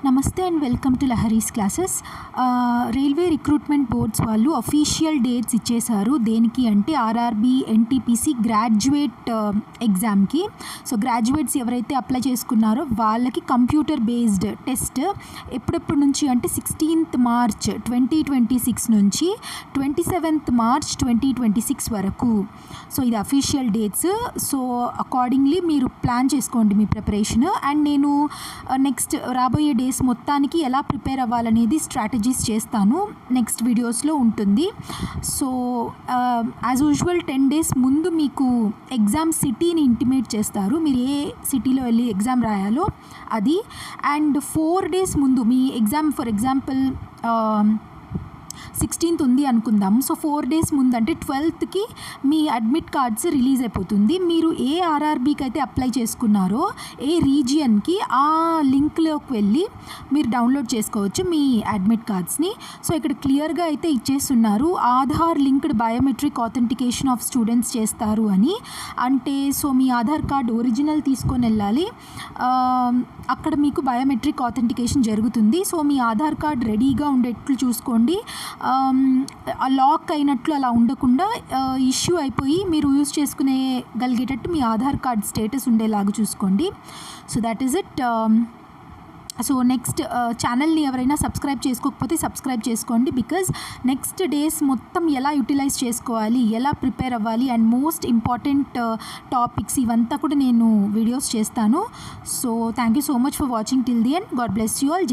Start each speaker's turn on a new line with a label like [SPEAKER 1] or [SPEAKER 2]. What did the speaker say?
[SPEAKER 1] నమస్తే and welcome to Lahari's classes. Railway recruitment boards వాళ్ళు official dates ఇచ్చేశారు. దేనికి అంటే ఆర్ఆర్బీ ఎన్టీపీసీ గ్రాడ్యుయేట్ ఎగ్జామ్కి. సో గ్రాడ్యుయేట్స్ ఎవరైతే అప్లై చేసుకున్నారో వాళ్ళకి కంప్యూటర్ బేస్డ్ టెస్ట్ ఎప్పుడెప్పటి నుంచి అంటే 16th March 2026 నుంచి 27th March 2026 వరకు. సో ఇది అఫీషియల్ డేట్స్. సో అకార్డింగ్లీ మీరు ప్లాన్ చేసుకోండి మీ ప్రిపరేషన్. అండ్ నేను నెక్స్ట్ రాబోయే డేస్ మొత్తానికి ఎలా ప్రిపేర్ అవ్వాలనేది స్ట్రాటజీస్ చేస్తాను, నెక్స్ట్ వీడియోస్లో ఉంటుంది. సో యాజ్ యూజువల్ 10 days ముందు మీకు ఎగ్జామ్ సిటీని ఇంటిమేట్ చేస్తారు, మీరు ఏ సిటీలో వెళ్ళి ఎగ్జామ్ రాయాలో అది. అండ్ 4 days ముందు మీ ఎగ్జామ్, ఫర్ ఎగ్జాంపుల్ 16th ఉంది అనుకుందాము. సో 4 days ముందు అంటే 12th మీ అడ్మిట్ కార్డ్స్ రిలీజ్ అయిపోతుంది. మీరు ఏ ఆర్ఆర్బీకి అయితే అప్లై చేసుకున్నారో ఏ రీజియన్కి ఆ లింక్లోకి వెళ్ళి మీరు డౌన్లోడ్ చేసుకోవచ్చు మీ అడ్మిట్ కార్డ్స్ని. సో ఇక్కడ క్లియర్గా అయితే ఇచ్చేస్తున్నారు, Aadhaar linked biometric authentication of students చేస్తారు అని. అంటే సో మీ ఆధార్ కార్డ్ ఒరిజినల్ తీసుకొని వెళ్ళాలి, అక్కడ మీకు బయోమెట్రిక్ ఆథెంటికేషన్ జరుగుతుంది. సో మీ ఆధార్ కార్డ్ రెడీగా ఉండేట్లు చూసుకోండి, లాక్ అయినట్లు అలా ఉండకుండా ఇష్యూ అయిపోయి మీరు యూజ్ చేసుకునేగలిగేటట్టు మీ ఆధార్ కార్డ్ స్టేటస్ ఉండేలాగా చూసుకోండి. So that is it. So next ఛానల్ని ఎవరైనా సబ్స్క్రైబ్ చేసుకోకపోతే సబ్స్క్రైబ్ చేసుకోండి, బికాజ్ నెక్స్ట్ డేస్ మొత్తం ఎలా యూటిలైజ్ చేసుకోవాలి, ఎలా ప్రిపేర్ అవ్వాలి అండ్ మోస్ట్ ఇంపార్టెంట్ టాపిక్స్ ఇవంతా కూడా నేను వీడియోస్ చేస్తాను. So thank you so much for watching till the end. God bless you all.